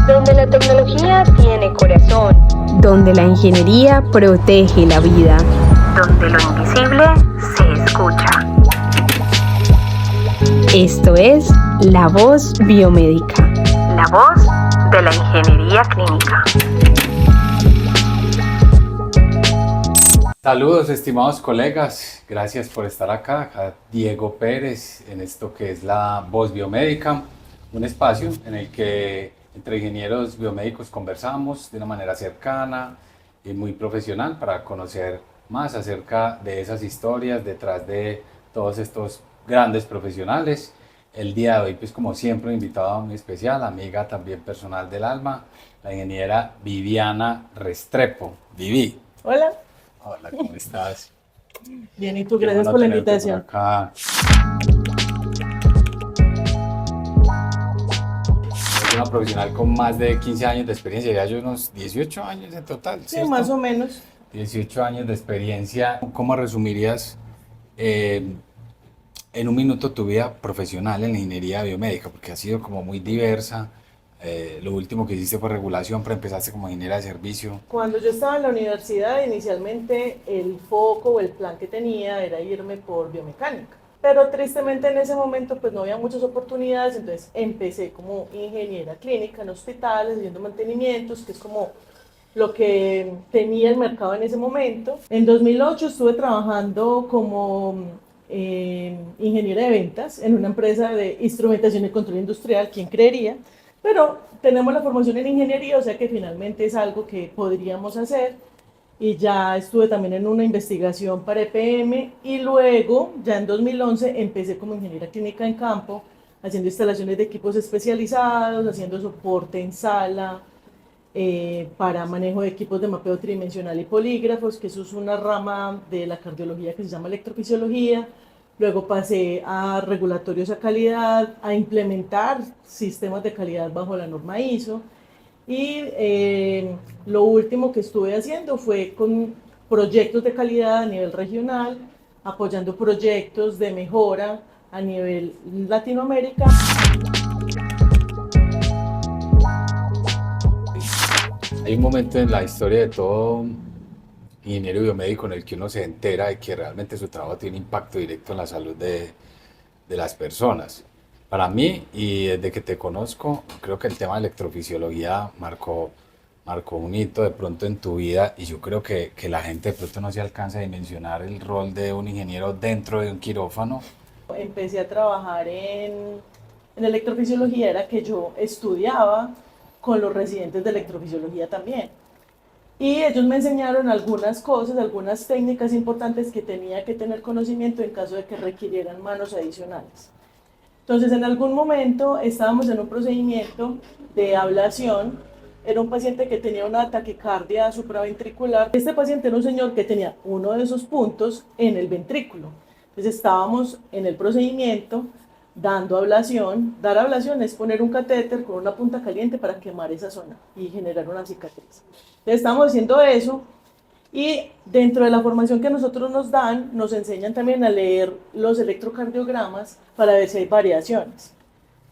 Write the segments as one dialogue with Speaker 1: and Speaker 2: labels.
Speaker 1: donde la tecnología tiene corazón,
Speaker 2: donde la ingeniería protege la vida,
Speaker 1: donde lo invisible se escucha.
Speaker 2: Esto es La Voz Biomédica.
Speaker 1: La voz de la ingeniería clínica.
Speaker 3: Saludos, estimados colegas, gracias por estar acá Diego Pérez en esto que es La Voz Biomédica, un espacio en el que entre ingenieros biomédicos conversamos de una manera cercana y muy profesional para conocer más acerca de esas historias detrás de todos estos grandes profesionales. El día de hoy, pues como siempre, invitado muy especial, amiga también personal del alma, la ingeniera Viviana Restrepo. Vivi.
Speaker 4: Hola.
Speaker 3: Hola, ¿cómo estás?
Speaker 4: Bien, y tú, gracias por la invitación.
Speaker 3: Acá. Es una profesional con más de 15 años de experiencia, ya yo unos 18 años en total.
Speaker 4: Sí,
Speaker 3: ¿cierto?
Speaker 4: más o menos.
Speaker 3: 18 años de experiencia. ¿Cómo resumirías en un minuto tu vida profesional en la ingeniería biomédica? Porque ha sido como muy diversa. Lo último que hiciste fue regulación, pero empezaste como ingeniera de servicio.
Speaker 4: Cuando yo estaba en la universidad, inicialmente el foco o el plan que tenía era irme por biomecánica. Pero tristemente en ese momento pues no había muchas oportunidades, entonces empecé como ingeniera clínica en hospitales, haciendo mantenimientos, que es como lo que tenía el mercado en ese momento. En 2008 estuve trabajando como ingeniera de ventas en una empresa de instrumentación y control industrial, ¿quién creería? Pero tenemos la formación en ingeniería, o sea que finalmente es algo que podríamos hacer. Y ya estuve también en una investigación para EPM y luego, ya en 2011, empecé como ingeniera clínica en campo, haciendo instalaciones de equipos especializados, haciendo soporte en sala, para manejo de equipos de mapeo tridimensional y polígrafos, que eso es una rama de la cardiología que se llama electrofisiología. Luego pasé a regulatorios a calidad, a implementar sistemas de calidad bajo la norma ISO. Y lo último que estuve haciendo fue con proyectos de calidad a nivel regional, apoyando proyectos de mejora a nivel Latinoamérica.
Speaker 3: Hay un momento en la historia de todo ingeniero biomédico en el que uno se entera de que realmente su trabajo tiene impacto directo en la salud de las personas. Para mí, y desde que te conozco, creo que el tema de electrofisiología marcó un hito de pronto en tu vida, y yo creo que la gente de pronto no se alcanza a dimensionar el rol de un ingeniero dentro de un quirófano.
Speaker 4: Empecé a trabajar en electrofisiología, era que yo estudiaba con los residentes de electrofisiología también. Y ellos me enseñaron algunas cosas, algunas técnicas importantes que tenía que tener conocimiento en caso de que requirieran manos adicionales. Entonces, en algún momento estábamos en un procedimiento de ablación. Era un paciente que tenía una taquicardia supraventricular. Este paciente era un señor que tenía uno de esos puntos en el ventrículo. Entonces, estábamos en el procedimiento dando ablación. Dar ablación es poner un catéter con una punta caliente para quemar esa zona y generar una cicatriz. Entonces, estamos haciendo eso. Y dentro de la formación que nosotros nos dan, nos enseñan también a leer los electrocardiogramas para ver si hay variaciones.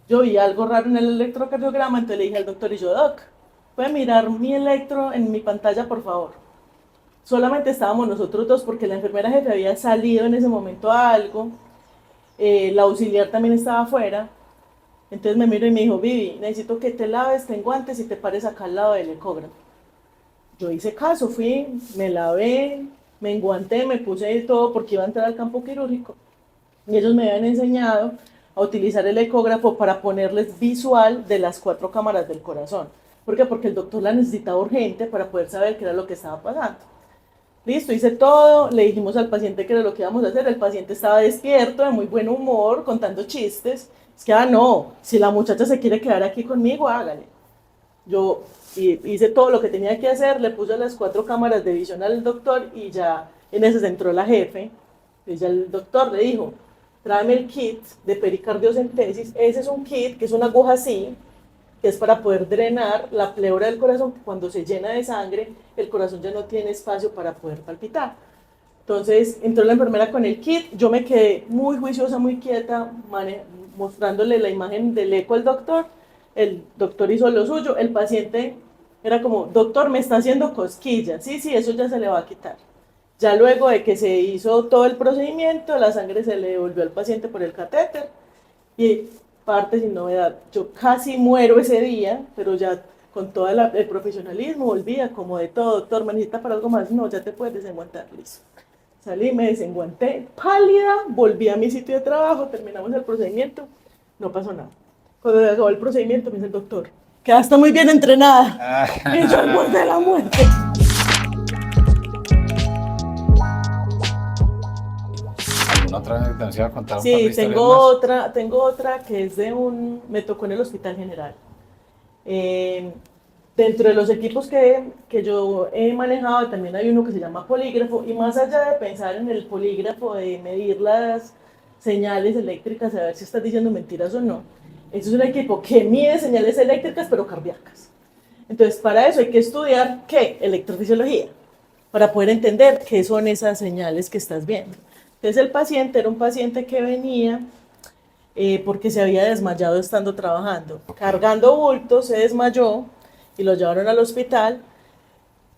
Speaker 4: Yo vi algo raro en el electrocardiograma, entonces le dije al doctor, y yo, doc, ¿puede mirar mi electro en mi pantalla, por favor? Solamente estábamos nosotros dos porque la enfermera jefe había salido en ese momento a algo, la auxiliar también estaba afuera. Entonces me miró y me dijo, Vivi, necesito que te laves, ten guantes y te pares acá al lado del ecógrafo. Yo hice caso, fui, me lavé, me enguanté, me puse todo porque iba a entrar al campo quirúrgico. Y ellos me habían enseñado a utilizar el ecógrafo para ponerles visual de las 4 cámaras del corazón. ¿Por qué? Porque el doctor la necesitaba urgente para poder saber qué era lo que estaba pasando. Listo, hice todo, le dijimos al paciente qué era lo que íbamos a hacer. El paciente estaba despierto, de muy buen humor, contando chistes. Es que, no, si la muchacha se quiere quedar aquí conmigo, hágale. Yo hice todo lo que tenía que hacer, le puse las 4 cámaras de visión al doctor y ya en ese se entró la jefe. Entonces ya el doctor le dijo, tráeme el kit de pericardiocentesis. Ese es un kit que es una aguja así, que es para poder drenar la pleura del corazón, que cuando se llena de sangre, el corazón ya no tiene espacio para poder palpitar. Entonces entró la enfermera con el kit, yo me quedé muy juiciosa, muy quieta, mostrándole la imagen del eco al doctor. el doctor hizo lo suyo, el paciente era como, doctor, me está haciendo cosquillas, sí, eso ya se le va a quitar. Ya luego de que se hizo todo el procedimiento, la sangre se le devolvió al paciente por el catéter y parte sin novedad. Yo casi muero ese día, pero ya con todo el profesionalismo volvía como de todo, doctor, ¿me necesita para algo más? No, ya te puedes desenguantar, listo. Salí, me desenguanté, pálida, volví a mi sitio de trabajo, terminamos el procedimiento, no pasó nada. Cuando acabó el procedimiento me dice el doctor, quedaste muy bien entrenada. Y yo al borde de la muerte.
Speaker 3: ¿Alguna otra vez nos iba a contar un par de
Speaker 4: Sí,
Speaker 3: historias
Speaker 4: tengo otra que es me tocó en el Hospital General. Dentro de los equipos que yo he manejado también hay uno que se llama polígrafo, y más allá de pensar en el polígrafo, de medir las señales eléctricas, a ver si estás diciendo mentiras o no, eso es un equipo que mide señales eléctricas pero cardíacas. Entonces para eso hay que estudiar ¿qué? Electrofisiología, para poder entender qué son esas señales que estás viendo. Entonces el paciente era un paciente que venía porque se había desmayado estando trabajando, cargando bultos, se desmayó y lo llevaron al hospital.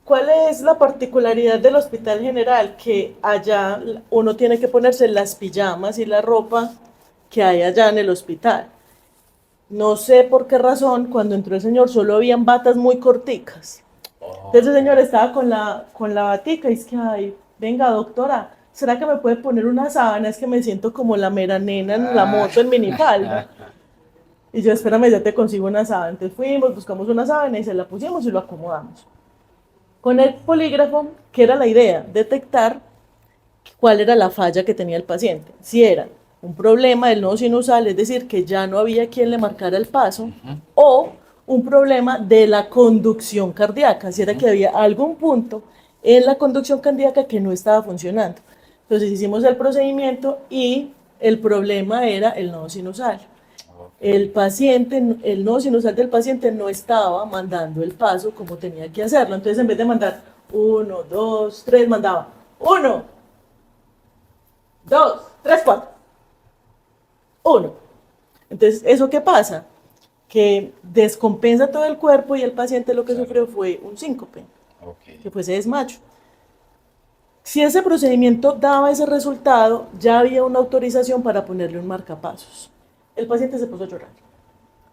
Speaker 4: ¿Cuál es la particularidad del Hospital General? Que allá uno tiene que ponerse las pijamas y la ropa que hay allá en el hospital. No sé por qué razón, cuando entró el señor solo habían batas muy corticas. Entonces el señor estaba con la batica y es que, ay, venga doctora, ¿será que me puede poner una sábana? Es que me siento como la mera nena en la moto en minifalda. Y yo, espérame, ya te consigo una sábana. Entonces fuimos, buscamos una sábana y se la pusimos y lo acomodamos. Con el polígrafo, ¿qué era la idea? Detectar cuál era la falla que tenía el paciente. Si era un problema del nodo sinusal, es decir, que ya no había quien le marcara el paso, o un problema de la conducción cardíaca, si era que había algún punto en la conducción cardíaca que no estaba funcionando. Entonces hicimos el procedimiento y el problema era el nodo sinusal. El nodo sinusal del paciente no estaba mandando el paso como tenía que hacerlo. Entonces en vez de mandar 1, 2, 3, mandaba 1, 2, 3, 4. 1. Entonces, ¿eso qué pasa? Que descompensa todo el cuerpo y el paciente lo que sufrió fue un síncope, que fue ese desmayo. Si ese procedimiento daba ese resultado, ya había una autorización para ponerle un marcapasos. El paciente se puso a llorar,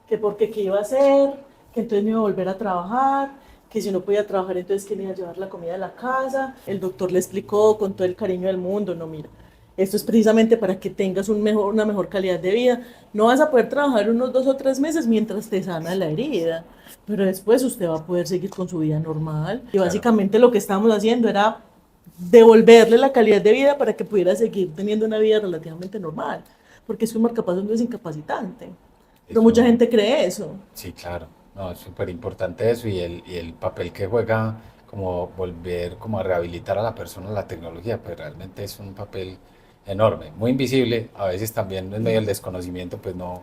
Speaker 4: que porque qué iba a hacer, que entonces no iba a volver a trabajar, que si no podía trabajar entonces quién iba a llevar la comida a la casa. El doctor le explicó con todo el cariño del mundo, no, mira, esto es precisamente para que tengas una mejor calidad de vida. No vas a poder trabajar unos 2 o 3 meses mientras te sana la herida, pero después usted va a poder seguir con su vida normal. Y básicamente lo que estábamos haciendo era devolverle la calidad de vida para que pudiera seguir teniendo una vida relativamente normal, porque es que un marcapasos no es incapacitante, pero mucha gente cree eso.
Speaker 3: Sí, claro, no, es súper importante eso y el papel que juega como volver como a rehabilitar a la persona la tecnología, pues realmente es un papel enorme, muy invisible, a veces también en medio del desconocimiento pues no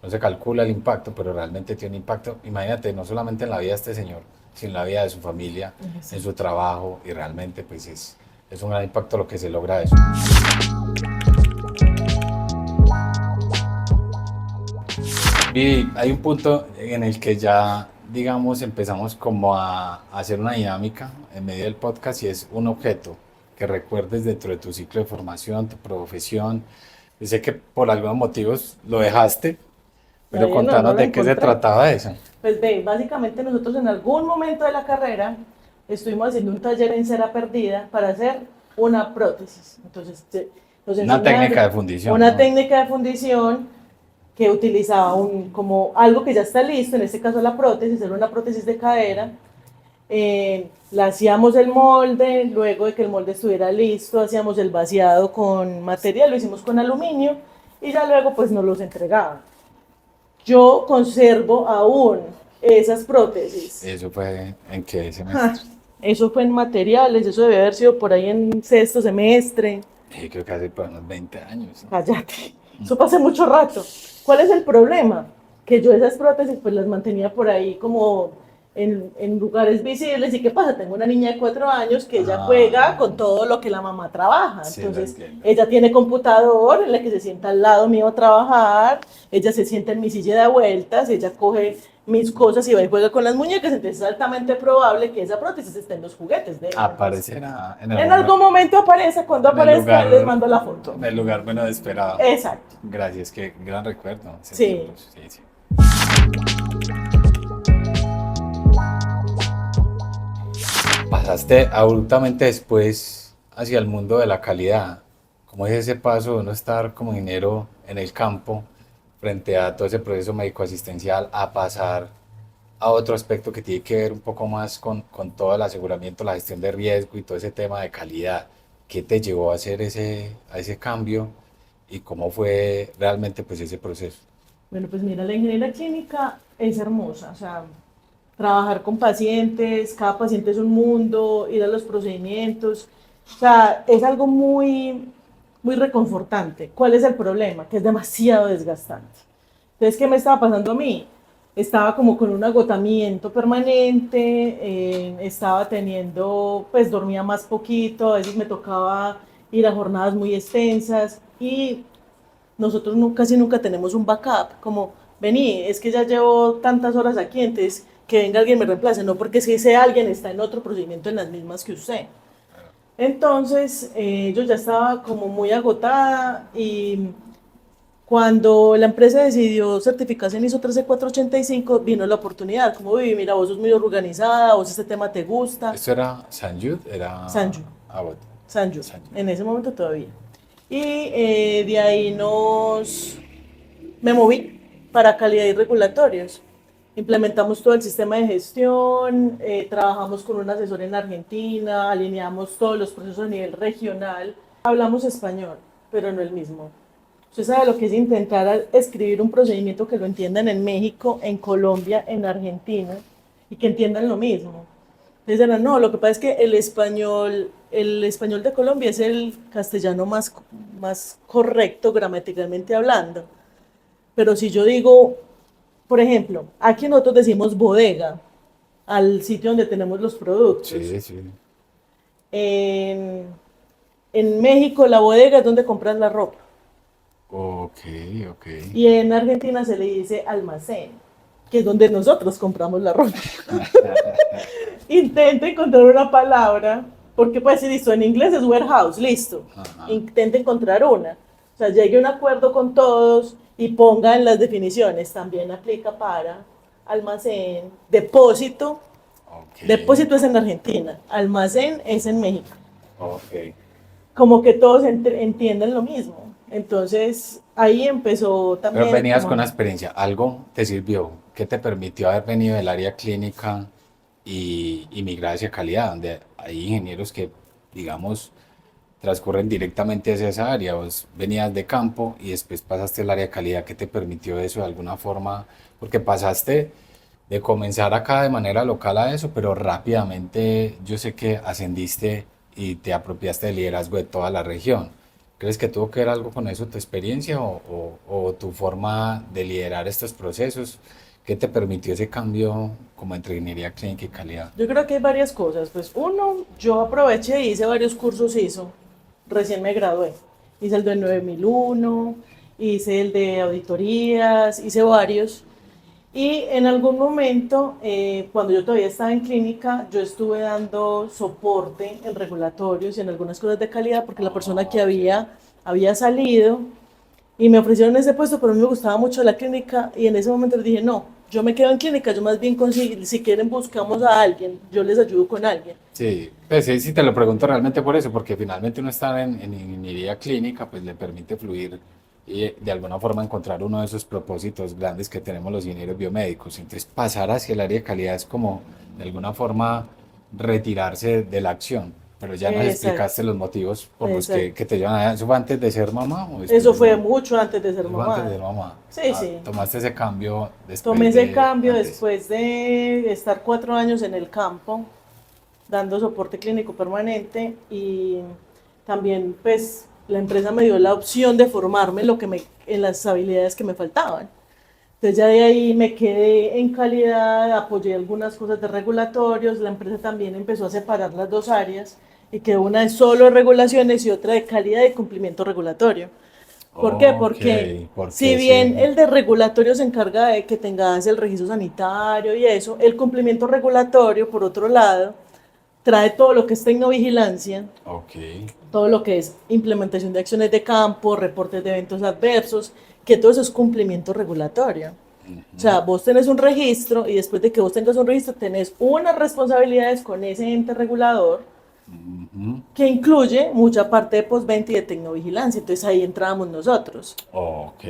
Speaker 3: se calcula el impacto, pero realmente tiene un impacto, imagínate, no solamente en la vida de este señor, sino en la vida de su familia, en su trabajo, y realmente pues es un gran impacto lo que se logra de eso. Y hay un punto en el que ya, digamos, empezamos como a hacer una dinámica en medio del podcast y es un objeto que recuerdes dentro de tu ciclo de formación, tu profesión. Yo sé que por algunos motivos lo dejaste, pero contanos de qué se trataba eso.
Speaker 4: Pues ve, básicamente nosotros en algún momento de la carrera estuvimos haciendo un taller en cera perdida para hacer una prótesis. Entonces,
Speaker 3: una técnica de fundición.
Speaker 4: Una técnica de fundición que utilizaba como algo que ya está listo, en este caso la prótesis, era una prótesis de cadera. La hacíamos el molde, luego de que el molde estuviera listo, hacíamos el vaciado con material, lo hicimos con aluminio y ya luego pues nos los entregaban. Yo conservo aún esas prótesis.
Speaker 3: ¿Eso fue en qué semestre?
Speaker 4: Eso fue en materiales, eso debe haber sido por ahí en sexto semestre.
Speaker 3: Sí, creo que hace por unos 20 años. ¿No?
Speaker 4: Cállate, eso pasó mucho rato. ¿Cuál es el problema? Que yo esas prótesis pues las mantenía por ahí como en lugares visibles. ¿Y qué pasa? Tengo una niña de 4 años que ella
Speaker 3: Ah.
Speaker 4: juega con todo lo que la mamá trabaja.
Speaker 3: Sí, lo
Speaker 4: Entonces,
Speaker 3: entiendo.
Speaker 4: ella tiene computador en la que se sienta al lado mío a trabajar, ella se sienta en mi silla de vueltas, ella coge mis cosas y va y juega con las muñecas. Entonces, es altamente probable que esa prótesis esté en los juguetes de ella.
Speaker 3: Aparecerá
Speaker 4: En algún momento aparece, cuando
Speaker 3: en el
Speaker 4: aparezca
Speaker 3: lugar-
Speaker 4: les mando la foto.
Speaker 3: en el lugar menos esperado.
Speaker 4: Exacto.
Speaker 3: Gracias, qué gran recuerdo. Ese
Speaker 4: Sí.
Speaker 3: tiempo, sí, sí. Pasaste abruptamente después hacia el mundo de la calidad. ¿Cómo es ese paso de uno estar como ingeniero en el campo frente a todo ese proceso médico asistencial a pasar a otro aspecto que tiene que ver un poco más con todo el aseguramiento, la gestión de riesgo y todo ese tema de calidad? ¿Qué te llevó a hacer a ese cambio y cómo fue realmente pues ese proceso?
Speaker 4: Bueno, pues mira, la ingeniería clínica es hermosa, o sea, trabajar con pacientes, cada paciente es un mundo, ir a los procedimientos, o sea, es algo muy reconfortante. ¿Cuál es el problema? Que es demasiado desgastante. Entonces, ¿qué me estaba pasando a mí? Estaba como con un agotamiento permanente, estaba teniendo, pues dormía más poquito, a veces me tocaba ir a jornadas muy extensas y nosotros casi nunca tenemos un backup, como, vení, es que ya llevo tantas horas aquí, entonces que venga alguien me reemplace, no porque si ese alguien está en otro procedimiento en las mismas que usted. Entonces, yo ya estaba como muy agotada y cuando la empresa decidió certificarse en ISO 13485, vino la oportunidad, como, uy, mira, vos sos muy organizada, vos este tema te gusta.
Speaker 3: ¿Esto era Sanjud? Era...
Speaker 4: Sanjud.
Speaker 3: Ah, bueno.
Speaker 4: Sanjud,
Speaker 3: Sanjud.
Speaker 4: en ese momento todavía. Y de ahí me moví para calidad y regulatorios. Implementamos todo el sistema de gestión, trabajamos con un asesor en Argentina, alineamos todos los procesos a nivel regional. Hablamos español, pero no el mismo. Usted sabe lo que es intentar escribir un procedimiento que lo entiendan en México, en Colombia, en Argentina y que entiendan lo mismo. Entonces eran, no, lo que pasa es que el español de Colombia es el castellano más correcto gramaticalmente hablando. Pero si yo digo, por ejemplo, aquí nosotros decimos bodega al sitio donde tenemos los productos.
Speaker 3: Sí, sí.
Speaker 4: En, en México la bodega es donde compras la ropa.
Speaker 3: Ok, ok.
Speaker 4: Y en Argentina se le dice almacén, que es donde nosotros compramos la ropa. Intenta encontrar una palabra, porque puede decir, listo, en inglés es warehouse, listo.
Speaker 3: Ajá.
Speaker 4: Intenta encontrar una. O sea, llegue a un acuerdo con todos y ponga en las definiciones. También aplica para almacén, depósito.
Speaker 3: Ok.
Speaker 4: Depósito es en Argentina, almacén es en México.
Speaker 3: Ok.
Speaker 4: Como que todos entienden lo mismo. Entonces, ahí empezó también.
Speaker 3: Pero venías
Speaker 4: como-
Speaker 3: con una experiencia, ¿algo te sirvió? ¿Qué te permitió haber venido del área clínica y migrar hacia calidad, donde hay ingenieros que, digamos, transcurren directamente hacia esa área? Vos venías de campo y después pasaste al área de calidad. ¿Qué te permitió eso de alguna forma? Porque pasaste de comenzar acá de manera local a eso, pero rápidamente yo sé que ascendiste y te apropiaste del liderazgo de toda la región. ¿Crees que tuvo que ver algo con eso tu experiencia o tu forma de liderar estos procesos? ¿Qué te permitió ese cambio como entre ingeniería clínica y calidad?
Speaker 4: Yo creo que hay varias cosas. Pues uno, yo aproveché y hice varios cursos ISO. Recién me gradué. Hice el de 9001, hice el de auditorías, hice varios. Y en algún momento, cuando yo todavía estaba en clínica, yo estuve dando soporte en regulatorios y en algunas cosas de calidad porque la persona que había salido y me ofrecieron ese puesto, pero a mí me gustaba mucho la clínica y en ese momento les dije, no, yo me quedo en clínica, yo más bien consigo, si quieren buscamos a alguien, yo les ayudo con alguien.
Speaker 3: Sí, pues sí, sí te lo pregunto realmente por eso, porque finalmente uno estar en ingeniería clínica pues le permite fluir y de alguna forma encontrar uno de esos propósitos grandes que tenemos los ingenieros biomédicos. Entonces pasar hacia el área de calidad es como de alguna forma retirarse de la acción, pero ya nos
Speaker 4: Exacto.
Speaker 3: explicaste los motivos por los
Speaker 4: Exacto.
Speaker 3: que te llevan allá. ¿Eso fue antes de ser mamá o después
Speaker 4: Eso
Speaker 3: de
Speaker 4: fue
Speaker 3: mamá?
Speaker 4: mucho antes de ser
Speaker 3: Eso fue antes de ser
Speaker 4: mamá.
Speaker 3: mamá.
Speaker 4: Sí,
Speaker 3: Ah,
Speaker 4: sí.
Speaker 3: tomaste ese cambio después
Speaker 4: Tomé ese
Speaker 3: de
Speaker 4: cambio
Speaker 3: antes.
Speaker 4: después de estar 4 años en el campo, dando soporte clínico permanente y también pues la empresa me dio la opción de formarme en las habilidades que me faltaban. Entonces ya de ahí me quedé en calidad, apoyé algunas cosas de regulatorios, la empresa también empezó a separar las dos áreas y quedó una de solo regulaciones y otra de calidad y cumplimiento regulatorio. ¿Por qué? Porque
Speaker 3: porque
Speaker 4: si bien
Speaker 3: sí.
Speaker 4: el de regulatorio se encarga de que tengas el registro sanitario y eso, el cumplimiento regulatorio, por otro lado, trae todo lo que es tecnovigilancia,
Speaker 3: Ok.
Speaker 4: todo lo que es implementación de acciones de campo, reportes de eventos adversos, que todo eso es cumplimiento regulatorio. O sea, vos tenés un registro y después de que vos tengas un registro, tenés unas responsabilidades con ese ente regulador que incluye mucha parte de postventa y de tecnovigilancia. Entonces ahí entramos nosotros.
Speaker 3: Ok,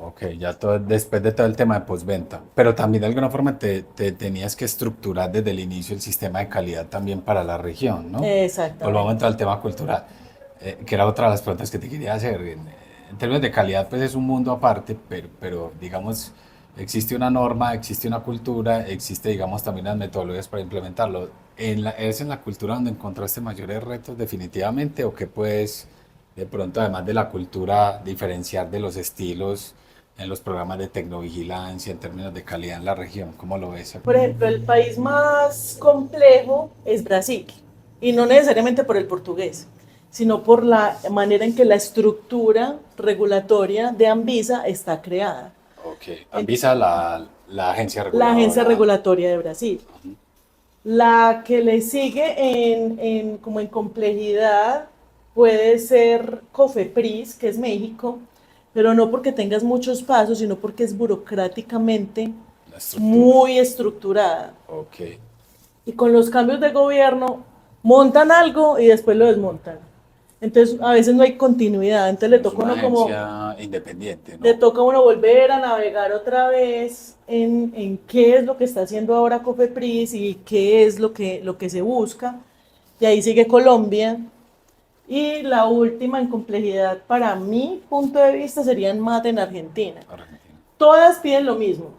Speaker 3: ok, ya todo, después de todo el tema de postventa, pero también de alguna forma te tenías que estructurar desde el inicio el sistema de calidad también para la región, ¿no? Volvamos a
Speaker 4: Exactamente.
Speaker 3: entrar al tema cultural, que era otra de las preguntas que te quería hacer. En términos de calidad, pues es un mundo aparte, pero digamos, existe una norma, existe una cultura, existe, digamos, también las metodologías para implementarlo. ¿Es en la cultura donde encontraste mayores retos definitivamente o qué puedes de pronto, además de la cultura, diferenciar de los estilos en los programas de tecnovigilancia en términos de calidad en la región? ¿Cómo lo ves?
Speaker 4: Por ejemplo, el país más complejo es Brasil, y no necesariamente por el portugués, sino por la manera en que la estructura regulatoria de Anvisa está creada.
Speaker 3: Ok, Anvisa, la agencia
Speaker 4: La agencia
Speaker 3: reguladora.
Speaker 4: regulatoria de Brasil. La que le sigue como en complejidad puede ser COFEPRIS, que es México, pero no porque tengas muchos pasos, sino porque es burocráticamente
Speaker 3: La estructura.
Speaker 4: muy estructurada.
Speaker 3: Ok.
Speaker 4: Y con los cambios de gobierno montan algo y después lo desmontan. Entonces a veces no hay continuidad, entonces le
Speaker 3: Es
Speaker 4: toca a
Speaker 3: una
Speaker 4: uno como
Speaker 3: agencia independiente,
Speaker 4: le
Speaker 3: ¿no?
Speaker 4: toca a uno volver a navegar otra vez en qué es lo que está haciendo ahora COFEPRIS y qué es lo que se busca. Y ahí sigue Colombia. Y la última en complejidad, para mi punto de vista, sería en MAT en Argentina.
Speaker 3: Argentina.
Speaker 4: Todas piden lo mismo.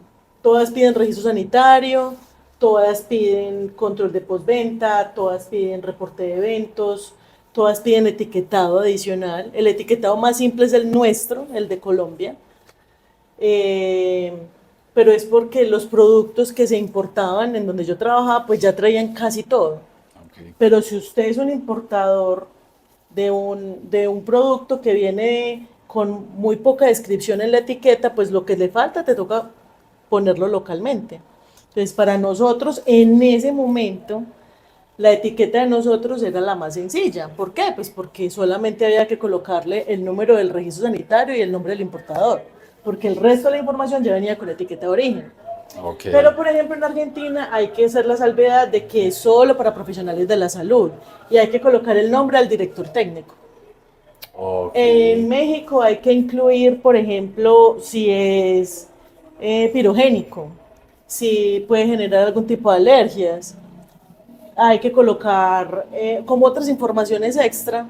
Speaker 4: Todas piden registro sanitario, todas piden control de postventa, todas piden reporte de eventos, todas piden etiquetado adicional. El etiquetado más simple es el nuestro, el de Colombia. Eh, pero es porque los productos que se importaban en donde yo trabajaba, pues ya traían casi todo.
Speaker 3: Ok.
Speaker 4: Pero si usted es un importador de un producto que viene con muy poca descripción en la etiqueta, pues lo que le falta te toca ponerlo localmente. Entonces, para nosotros, en ese momento, la etiqueta de nosotros era la más sencilla. ¿Por qué? Pues porque solamente había que colocarle el número del registro sanitario y el nombre del importador, porque el resto de la información ya venía con la etiqueta de origen.
Speaker 3: Ok.
Speaker 4: Pero, por ejemplo, en Argentina hay que hacer la salvedad de que es solo para profesionales de la salud y hay que colocar el nombre al director técnico.
Speaker 3: Ok.
Speaker 4: En México hay que incluir, por ejemplo, si es pirogénico, si puede generar algún tipo de alergias. Hay que colocar como otras informaciones extra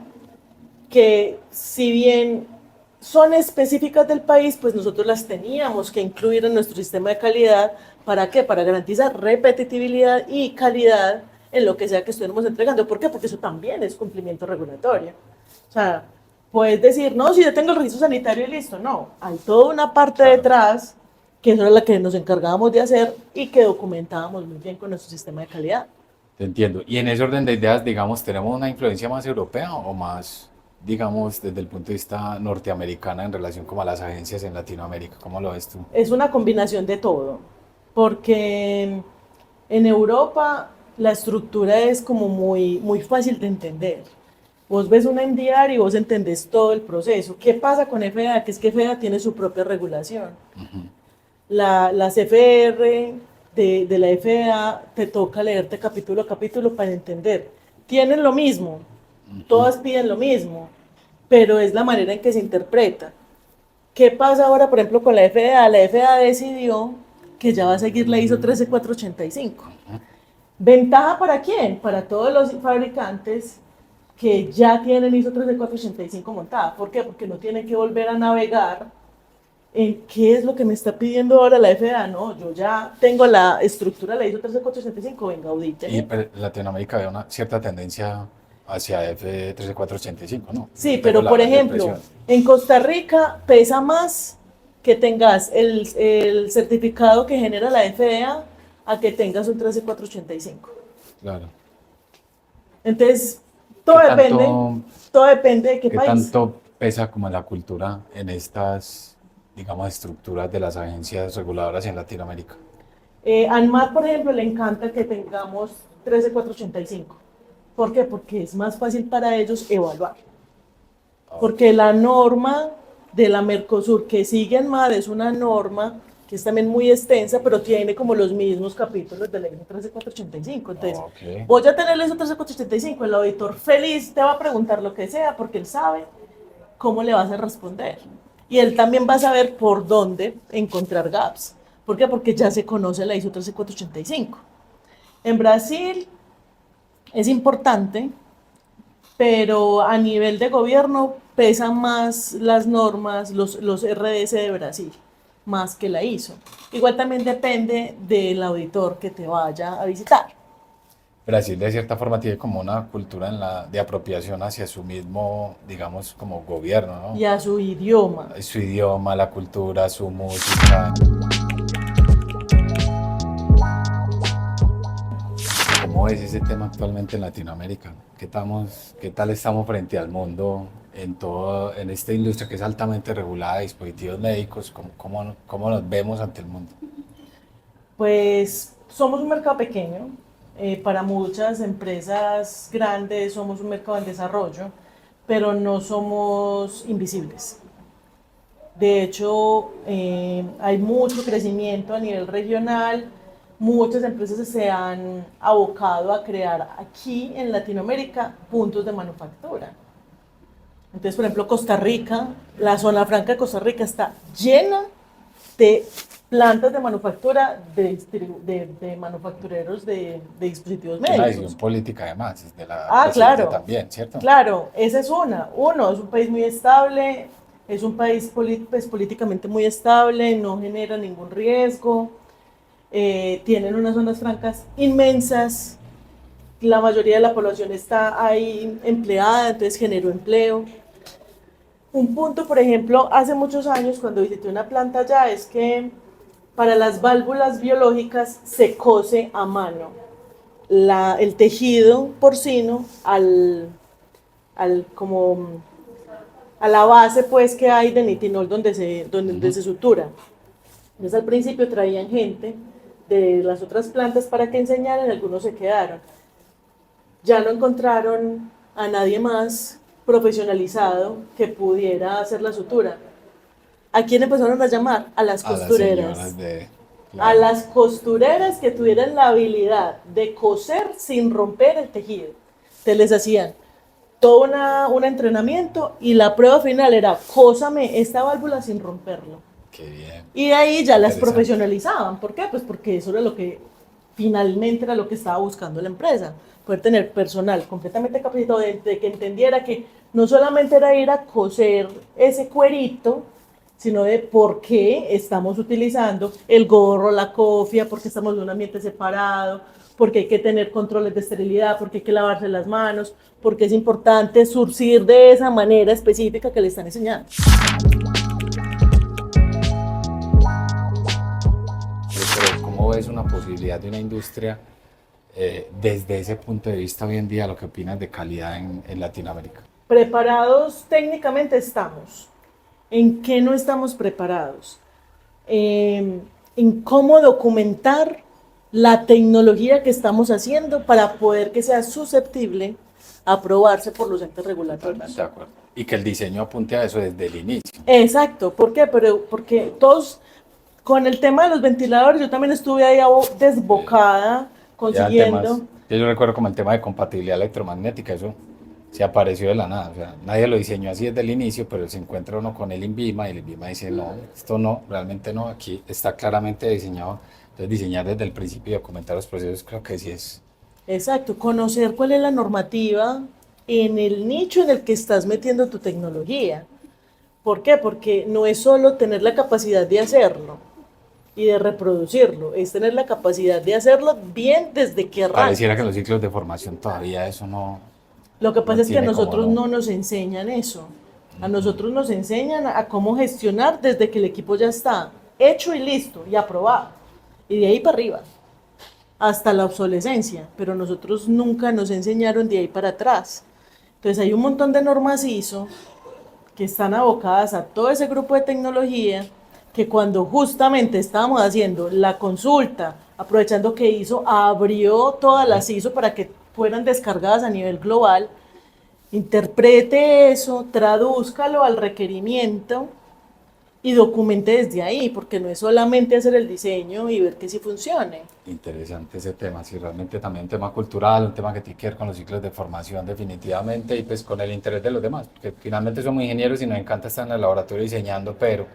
Speaker 4: que si bien son específicas del país, pues nosotros las teníamos que incluir en nuestro sistema de calidad. ¿Para qué? Para garantizar repetitividad y calidad en lo que sea que estemos entregando. ¿Por qué? Porque eso también es cumplimiento regulatorio. O sea, puedes decir, no, si yo tengo el registro sanitario y listo. No, hay toda una parte
Speaker 3: Claro.
Speaker 4: detrás que eso era la que nos encargábamos de hacer y que documentábamos muy bien con nuestro sistema de calidad.
Speaker 3: Te entiendo. Y en ese orden de ideas, digamos, ¿tenemos una influencia más europea o más, digamos, desde el punto de vista norteamericana en relación como a las agencias en Latinoamérica? ¿Cómo lo ves tú?
Speaker 4: Es una combinación de todo, porque en Europa la estructura es como muy fácil de entender. Vos ves una NDR y vos entendés todo el proceso. ¿Qué pasa con FDA? Que es que FDA tiene su propia regulación. Las FR de la FDA te toca leerte capítulo a capítulo para entender. Tienen lo mismo, todas piden lo mismo, pero es la manera en que se interpreta. ¿Qué pasa ahora, por ejemplo, con la FDA? La FDA decidió que ya va a seguir la ISO 13485. ¿Ventaja para quién? Para todos los fabricantes que ya tienen ISO 13485 montada. ¿Por qué? Porque no tienen que volver a navegar en qué es lo que me está pidiendo ahora la FDA. No, yo ya tengo la estructura de la ISO 13485, venga,
Speaker 3: Y
Speaker 4: audíteme.
Speaker 3: pues, Latinoamérica ve una cierta tendencia hacia F13485, ¿no?
Speaker 4: Sí,
Speaker 3: Tengo
Speaker 4: pero por
Speaker 3: la
Speaker 4: ejemplo,
Speaker 3: impresión.
Speaker 4: en Costa Rica pesa más que tengas el certificado que genera la FDA a que tengas un 13485.
Speaker 3: Claro.
Speaker 4: Entonces,
Speaker 3: ¿Qué
Speaker 4: todo depende de qué
Speaker 3: qué
Speaker 4: país.
Speaker 3: tanto pesa como la cultura en estas, digamos, estructuras de las agencias reguladoras en Latinoamérica?
Speaker 4: ANMAT, por ejemplo, le encanta que tengamos 13485. ¿Por qué? Porque es más fácil para ellos evaluar. Porque la norma de la Mercosur que sigue ANMAT es una norma que es también muy extensa, pero tiene como los mismos capítulos de la ISO 13485. Entonces,
Speaker 3: Ok.
Speaker 4: voy a tener la ISO 13485, el auditor feliz te va a preguntar lo que sea, porque él sabe cómo le vas a responder. Y él también va a saber por dónde encontrar gaps. ¿Por qué? Porque ya se conoce la ISO 13485. En Brasil es importante, pero a nivel de gobierno pesan más las normas, los RDS de Brasil, más que la ISO. Igual también depende del auditor que te vaya a visitar.
Speaker 3: Brasil de cierta forma tiene como una cultura de apropiación hacia su mismo, digamos, como gobierno, ¿no?
Speaker 4: Y a su idioma.
Speaker 3: Su idioma, la cultura, su música. ¿Cómo es ese tema actualmente en Latinoamérica? ¿Qué tal estamos frente al mundo en esta industria que es altamente regulada de dispositivos médicos? ¿Cómo nos vemos ante el mundo?
Speaker 4: Pues somos un mercado pequeño, para muchas empresas grandes somos un mercado en desarrollo, pero no somos invisibles. De hecho, hay mucho crecimiento a nivel regional, muchas empresas se han abocado a crear aquí en Latinoamérica puntos de manufactura. Entonces, por ejemplo, Costa Rica, la zona franca de Costa Rica está llena de plantas de manufactura de manufactureros de dispositivos
Speaker 3: Es una
Speaker 4: médicos.
Speaker 3: decisión política además, es de la
Speaker 4: Ah,
Speaker 3: presidencia
Speaker 4: claro.
Speaker 3: también, ¿cierto?
Speaker 4: Claro, esa es una. Uno, es un país muy estable, es un país pues, políticamente muy estable, no genera ningún riesgo, tienen unas zonas francas inmensas, la mayoría de la población está ahí empleada, entonces generó empleo. Un punto, por ejemplo, hace muchos años cuando visité una planta allá es que para las válvulas biológicas se cose a mano el tejido porcino como a la base pues que hay de nitinol donde se sutura. Entonces al principio traían gente de las otras plantas para que enseñaran, algunos se quedaron. Ya no encontraron a nadie más profesionalizado que pudiera hacer la sutura. ¿A quién empezaron a llamar? A las
Speaker 3: A las
Speaker 4: costureras.
Speaker 3: señoras de...
Speaker 4: A
Speaker 3: claro.
Speaker 4: las costureras que tuvieran la habilidad de coser sin romper el tejido. Entonces les hacían todo un entrenamiento y la prueba final era cósame esta válvula sin romperlo.
Speaker 3: Qué bien.
Speaker 4: Y de ahí ya las
Speaker 3: Interesante.
Speaker 4: profesionalizaban. ¿Por qué? Pues porque eso era lo que finalmente era lo que estaba buscando la empresa. Poder tener personal completamente capacitado de que entendiera que no solamente era ir a coser ese cuerito, sino de por qué estamos utilizando el gorro, la cofia, porque estamos en un ambiente separado, porque hay que tener controles de esterilidad, porque hay que lavarse las manos, porque es importante surcir de esa manera específica que le están enseñando.
Speaker 3: Pero ¿cómo ves una posibilidad de una industria desde ese punto de vista hoy en día, lo que opinas de calidad en Latinoamérica?
Speaker 4: Preparados técnicamente estamos. ¿En qué no estamos preparados? En cómo documentar la tecnología que estamos haciendo para poder que sea susceptible a aprobarse por los entes regulatorios.
Speaker 3: Totalmente de acuerdo. Y que el diseño apunte a eso desde el inicio.
Speaker 4: Exacto, ¿por qué? Porque todos, con el tema de los ventiladores, yo también estuve ahí desbocada consiguiendo.
Speaker 3: Yo recuerdo como el tema de compatibilidad electromagnética, eso se apareció de la nada. O sea, nadie lo diseñó así desde el inicio, pero se encuentra uno con el INVIMA y el INVIMA dice, no, esto no, realmente no, aquí está claramente diseñado. Entonces, diseñar desde el principio y documentar los procesos creo que sí es.
Speaker 4: Exacto, conocer cuál es la normativa en el nicho en el que estás metiendo tu tecnología. ¿Por qué? Porque no es solo tener la capacidad de hacerlo y de reproducirlo, es tener la capacidad de hacerlo bien desde que arranca.
Speaker 3: Pareciera que en los ciclos de formación todavía eso no.
Speaker 4: Lo que pasa
Speaker 3: no
Speaker 4: es que a
Speaker 3: tiene como
Speaker 4: nosotros no nos enseñan eso. A nosotros nos enseñan a cómo gestionar desde que el equipo ya está hecho y listo y aprobado. Y de ahí para arriba, hasta la obsolescencia. Pero nosotros nunca nos enseñaron de ahí para atrás. Entonces hay un montón de normas ISO que están abocadas a todo ese grupo de tecnología que cuando justamente estábamos haciendo la consulta, aprovechando que ISO abrió todas las ISO para que fueran descargadas a nivel global, interprete eso, tradúzcalo al requerimiento y documente desde ahí, porque no es solamente hacer el diseño y ver que sí funcione.
Speaker 3: Interesante ese tema, sí, realmente también un tema cultural, un tema que tiene que ver con los ciclos de formación definitivamente y pues con el interés de los demás, porque finalmente somos ingenieros y nos encanta estar en el laboratorio diseñando, pero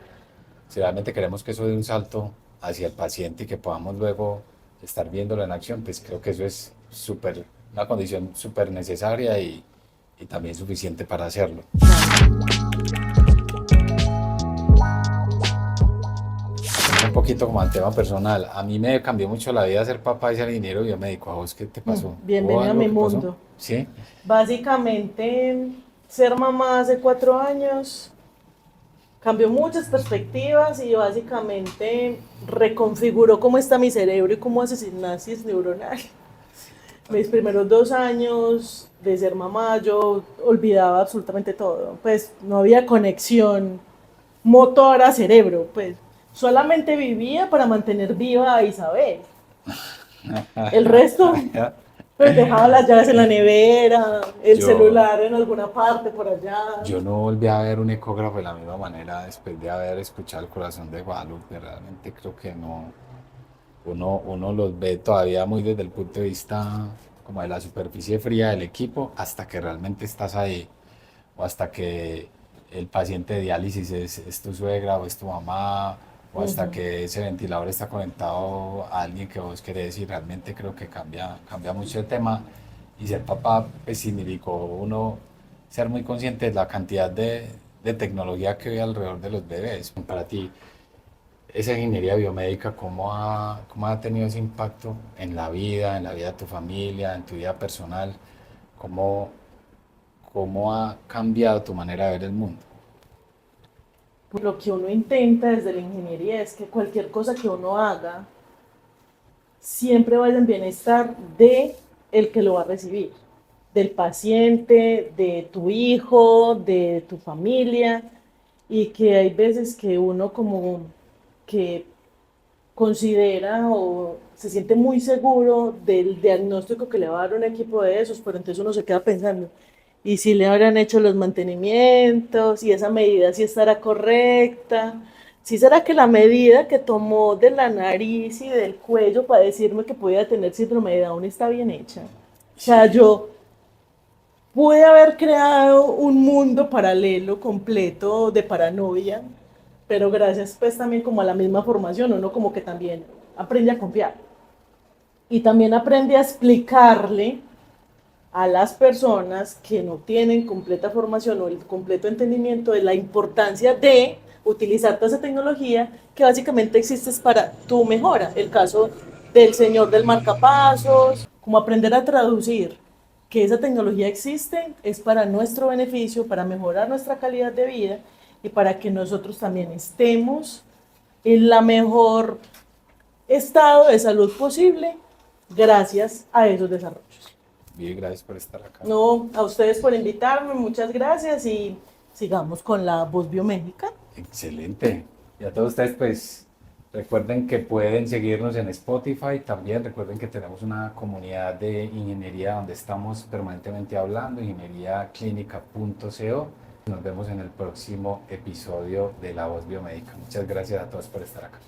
Speaker 3: si realmente queremos que eso dé un salto hacia el paciente y que podamos luego estar viéndolo en acción, pues creo que eso es súper, una condición súper necesaria y también suficiente para hacerlo. Un poquito como al tema personal, a mí me cambió mucho la vida ser papá y ser ingeniero biomédico. ¿A vos qué te pasó?
Speaker 4: Bienvenido a mi mundo.
Speaker 3: ¿Sí?
Speaker 4: Básicamente, ser mamá hace 4 años cambió muchas perspectivas y básicamente reconfiguró cómo está mi cerebro y cómo hace sinapsis neuronal. Mis primeros 2 años de ser mamá yo olvidaba absolutamente todo, pues no había conexión motora-cerebro, pues solamente vivía para mantener viva a Isabel. El resto, pues dejaba las llaves en la nevera, el celular en alguna parte por allá.
Speaker 3: Yo no volví a ver un ecógrafo de la misma manera después de haber escuchado el corazón de Guadalupe. Realmente creo que no, uno los ve todavía muy desde el punto de vista como de la superficie fría del equipo hasta que realmente estás ahí o hasta que el paciente de diálisis es tu suegra o es tu mamá o hasta que ese ventilador está conectado a alguien que vos querés y realmente creo que cambia mucho el tema y ser papá pues significó uno ser muy consciente de la cantidad de tecnología que hay alrededor de los bebés. Para ti, esa ingeniería biomédica, cómo ha tenido ese impacto en la vida de tu familia, en tu vida personal? ¿Cómo ha cambiado tu manera de ver el mundo?
Speaker 4: Lo que uno intenta desde la ingeniería es que cualquier cosa que uno haga siempre vaya en bienestar de el que lo va a recibir, del paciente, de tu hijo, de tu familia, y que hay veces que uno como que considera o se siente muy seguro del diagnóstico que le va a dar un equipo de esos, pero entonces uno se queda pensando, ¿y si le habrán hecho los mantenimientos? ¿Y esa medida si estará correcta? ¿Sí será que la medida que tomó de la nariz y del cuello para decirme que podía tener síndrome de Down está bien hecha? O sea, yo pude haber creado un mundo paralelo completo de paranoia, pero gracias pues también como a la misma formación, uno como que también aprende a confiar. Y también aprende a explicarle a las personas que no tienen completa formación o el completo entendimiento de la importancia de utilizar toda esa tecnología que básicamente existe para tu mejora. El caso del señor del marcapasos, como aprender a traducir que esa tecnología existe, es para nuestro beneficio, para mejorar nuestra calidad de vida y para que nosotros también estemos en la mejor estado de salud posible gracias a esos desarrollos.
Speaker 3: Bien, gracias por estar acá.
Speaker 4: No, a ustedes por invitarme, muchas gracias y sigamos con la voz biomédica.
Speaker 3: Excelente. Y a todos ustedes, pues, recuerden que pueden seguirnos en Spotify. También recuerden que tenemos una comunidad de ingeniería donde estamos permanentemente hablando, ingenieriaclinica.co. Nos vemos en el próximo episodio de La Voz Biomédica. Muchas gracias a todos por estar acá.